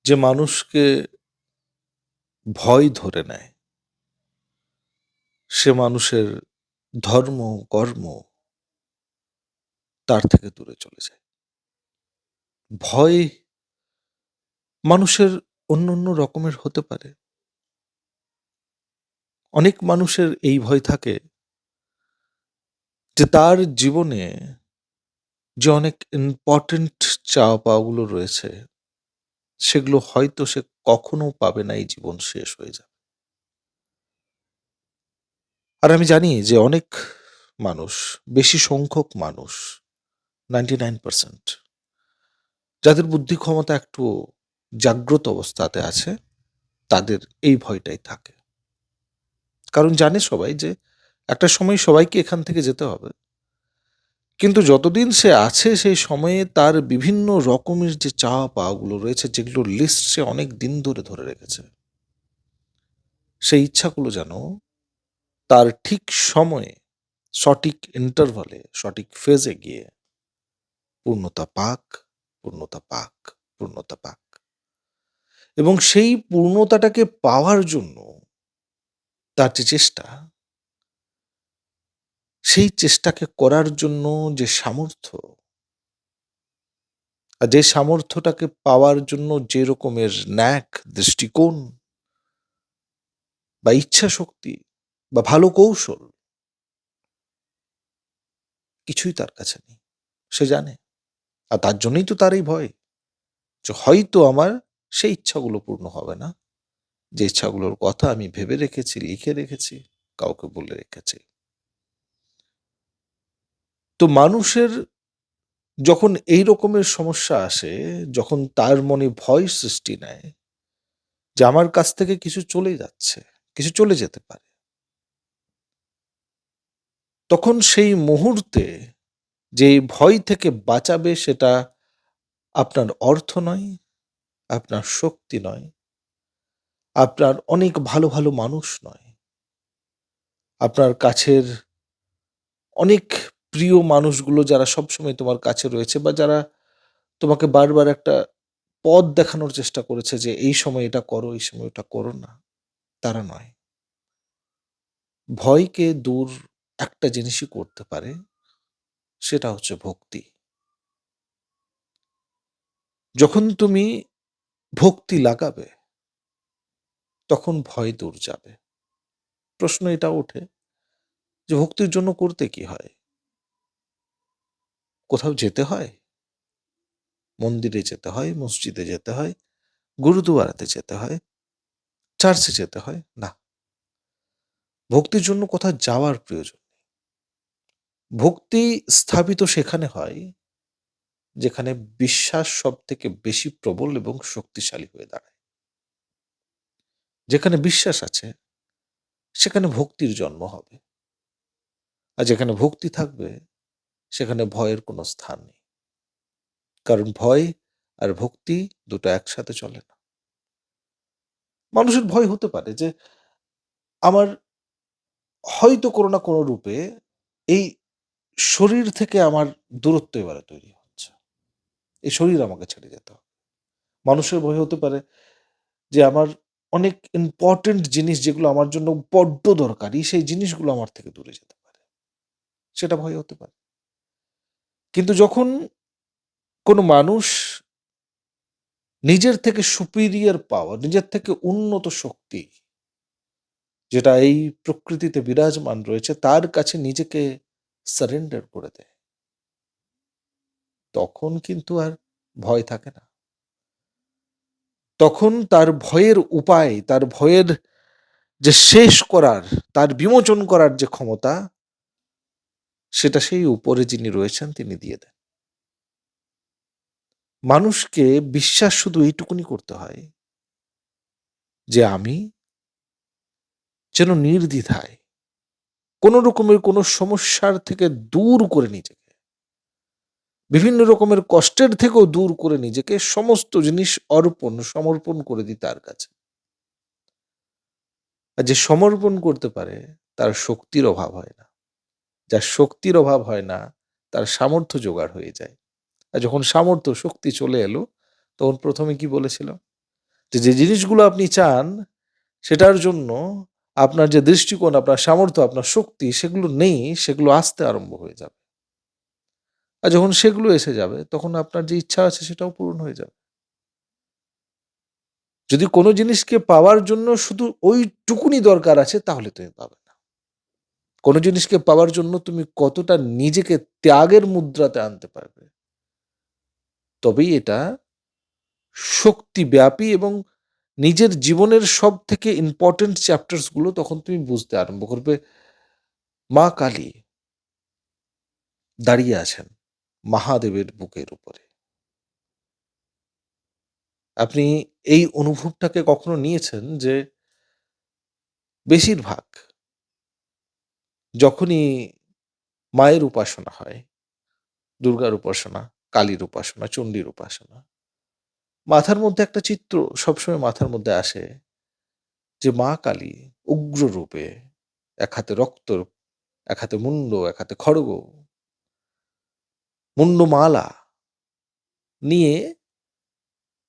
যে মানুষকে ভয় ধরে নেয়, সে মানুষের ধর্ম, কর্ম তার থেকে দূরে চলে যায়। ভয় মানুষের অন্য রকমের হতে পারে। অনেক মানুষের এই ভয় থাকে যে তার জীবনে যে অনেক ইম্পোর্টেন্ট চাওয়া পাওয়াগুলো রয়েছে, সেগুলো হয়তো সে কখনো পাবে না, এই জীবন শেষ হয়ে যাবে। আর আমি জানি যে অনেক মানুষ, বেশি সংখ্যক মানুষ 99% যাদের বুদ্ধি ক্ষমতা একটু জাগ্রত অবস্থাতে আছে, তাদের এই ভয়টাই থাকে। কারণ জানে সবাই যে একটা সময় সবাইকে এখান থেকে যেতে হবে। কিন্তু যতদিন সে আছে সেই সময়ে তার বিভিন্ন রকমের যে চাওয়া পাওয়াগুলো রয়েছে, যেগুলোর লিস্ট সে অনেক দিন ধরে রেখেছে, সেই ইচ্ছাগুলো যেন তার ঠিক সময়ে, সঠিক ইন্টারভালে, সঠিক ফেজে গিয়ে পূর্ণতা পাক, পূর্ণতা পাক, পূর্ণতা পাক। এবং সেই পূর্ণতাটাকে পাওয়ার জন্য তার যে চেষ্টা, সেই চেষ্টাকে করার জন্য যে সামর্থ্য, আর যে সামর্থ্যটাকে পাওয়ার জন্য যে রকমের ন্যাক, দৃষ্টিকোণ বা ইচ্ছাশক্তি বা ভালো কৌশল, কিছুই তার কাছে নেই। সে জানে। আর তার জন্যই তো তার এই ভয়, যে হয়তো আমার সেই ইচ্ছাগুলো পূর্ণ হবে না, যে ইচ্ছাগুলোর কথা আমি ভেবে রেখেছি, লিখে রেখেছি, কাউকে বলে রেখেছি। তো মানুষের যখন এই রকমের সমস্যা আসে, যখন তার মনে ভয় সৃষ্টি নেয় যে আমার কাছ থেকে কিছু চলে যাচ্ছে, কিছু চলে যেতে পারে, তখন সেই মুহূর্তে যে ভয় থেকে বাঁচাবে, সেটা আপনার অর্থ নয়, আপনার শক্তি নয়, আপনার অনেক ভালো মানুষ নয়, আপনার কাছের অনেক প্রিয় মানুষগুলো যারা সবসময় তোমার কাছে রয়েছে, বা যারা তোমাকে বারবার একটা পথ দেখানোর চেষ্টা করেছে যে এই সময় এটা করো, এই সময় ওটা করো না, তারা নয়। ভয়কে দূর একটা জিনিসই করতে পারে, সেটা হচ্ছে ভক্তি। যখন তুমি ভক্তি লাগাবে, তখন ভয় দূর যাবে। প্রশ্ন এটা ওঠে যে ভক্তির জন্য করতে কি হয়? কোথাও যেতে হয়? মন্দিরে যেতে হয়, মসজিদে যেতে হয়, গুরুদুয়ারাতে যেতে হয়, চার্চে যেতে হয়? না। ভক্তির জন্য কোথাও যাওয়ার প্রয়োজন নেই। ভক্তি স্থাপিত সেখানে হয় যেখানে বিশ্বাস সবথেকে বেশি প্রবল এবং শক্তিশালী হয়ে দাঁড়ায়। যেখানে বিশ্বাস আছে, সেখানে ভক্তির জন্ম হবে। আর যেখানে ভক্তি থাকবে, সেখানে ভয়ের কোনো স্থান নেই। কারণ ভয় আর ভক্তি দুটো একসাথে চলে না। মানুষের ভয় হতে পারে যে আমার হয়তো কোনো না কোনো রূপে এই শরীর থেকে আমার দূরত্ব এবারে তৈরি হচ্ছে। এই শরীর আমাকে ছেড়ে যেতে হবে। মানুষের ভয় হতে পারে যে আমার অনেক ইম্পোর্টেন্ট জিনিস, যেগুলো আমার জন্য বড্ড দরকারি, সেই জিনিসগুলো আমার থেকে দূরে যেতে পারে। সেটা ভয় হতে পারে। কিন্তু যখন কোনো মানুষ নিজের থেকে সুপিরিয়র পাওয়ার, নিজের থেকে উন্নত শক্তি, যেটা এই প্রকৃতিতে বিরাজমান রয়েছে, তার কাছে নিজেকে সারেন্ডার করে দেয়, তখন কিন্তু আর ভয় থাকে না। তখন তার ভয়ের উপায়, তার ভয়ের যে শেষ করার, তার বিমোচন করার যে ক্ষমতা, সেটা সেই উপরে যিনি রয়েছেন তিনি দিয়ে দেন। মানুষকে বিশ্বাস শুধু এইটুকুনি করতে হয় যে আমি যেন নির্দ্বিধায় কোনো রকমের কোনো সমস্যার থেকে দূর করে নিজেকে, বিভিন্ন রকমের কষ্টের থেকেও দূর করে নিজেকে, সমস্ত জিনিস সমর্পণ করে দিই তার কাছে। আর যে সমর্পণ করতে পারে, তার শক্তির অভাব হয় না। যার শক্তির অভাব হয় না, তার সামর্থ্য জোগাড় হয়ে যায়। আর যখন সামর্থ্য, শক্তি চলে এলো, তখন প্রথমে কি বলেছিলাম? যে জিনিসগুলো আপনি চান সেটার জন্য আপনার যে দৃষ্টিকোণ, আপনার সামর্থ্য, আপনার শক্তি সেগুলো নেই, সেগুলো আসতে আরম্ভ হয়ে যাবে। আর যখন সেগুলো এসে যাবে তখন আপনার যে ইচ্ছা আছে সেটাও পূরণ হয়ে যাবে। যদি কোনো জিনিসকে পাওয়ার জন্য শুধু ওইটুকুনি দরকার আছে তাহলে তুমি পাবে না। কোনো জিনিসকে পাওয়ার জন্য তুমি কতটা নিজেকে ত্যাগের মুদ্রাতে আনতে পারবে, তবেই এটা শক্তিব্যাপী এবং নিজের জীবনের সবথেকে ইম্পোর্টেন্ট চ্যাপ্টার্স গুলো তখন তুমি বুঝতে আরম্ভ করবে। মা কালী দাঁড়িয়ে আছেন মহাদেবের বুকের উপরে। আপনি এই অনুভবটাকে কখনো নিয়েছেন যে বেশিরভাগ যখনই মায়ের উপাসনা হয়, দুর্গার উপাসনা, কালীর উপাসনা, চণ্ডীর উপাসনা, মাথার মধ্যে একটা চিত্র সবসময় মাথার মধ্যে আসে যে মা কালী উগ্র রূপে, এক হাতে রক্ত, এক হাতে মুন্ড, এক হাতে খড়গ, মুন্ডমালা নিয়ে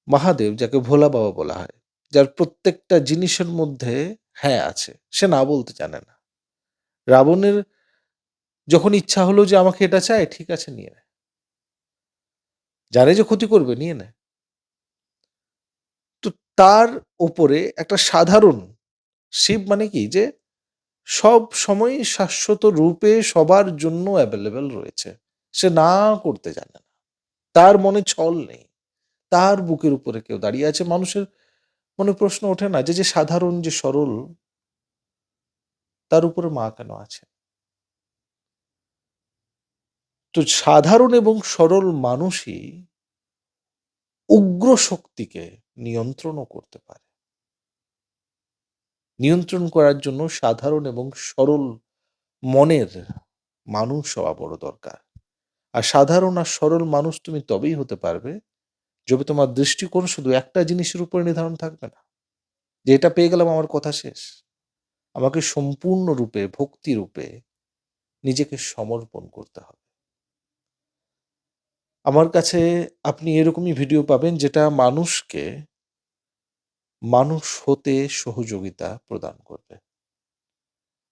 মহাদেব, যাকে ভোলা বাবা বলা হয়, যার প্রত্যেকটা জিনিসের মধ্যে হ্যাঁ আছে, সে না বলতে জানে না। রাবণের যখন ইচ্ছা হলো যে আমাকে এটা চাই, ঠিক আছে নিয়ে নেয়, জানে যে ক্ষতি করবে, নিয়ে নেয়। তো তার ওপরে একটা সাধারণ শিব মানে কি, যে সব সময় শাশ্বত রূপে সবার জন্য অ্যাভেলেবেল রয়েছে, সে না করতে জানে না, তার মনে ছল নেই, তার বুকের উপরে কেউ দাঁড়িয়ে আছে। মানুষের মনে প্রশ্ন ওঠে না যে যে সাধারণ, যে সরল, তার উপরে মা কেন আছে? তো সাধারণ এবং সরল মানুষই উগ্র শক্তিকে নিয়ন্ত্রণও করতে পারে। নিয়ন্ত্রণ করার জন্য সাধারণ এবং সরল মনের মানুষ হওয়া বড় দরকার। আর সাধারণ আর সরল মানুষ তুমি তবেই হতে পারবে যবে তোমার দৃষ্টিকোণ শুধু একটা জিনিসের উপরে নির্ধারণ থাকবে না, যে এটা পেয়ে গেলাম আমার কথা শেষ। আমাকে সম্পূর্ণরূপে ভক্তিরূপে নিজেকে সমর্পণ করতে হবে। আমার কাছে আপনি এরকমই ভিডিও পাবেন যেটা মানুষকে মানুষ হতে সহযোগিতা প্রদান করবে।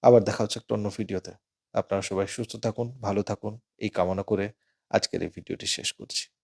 আবার দেখা হচ্ছে একটা অন্য ভিডিওতে। আপনারা সবাই সুস্থ থাকুন, ভালো থাকুন এই কামনা করে আজকের এই ভিডিওটি শেষ করছি।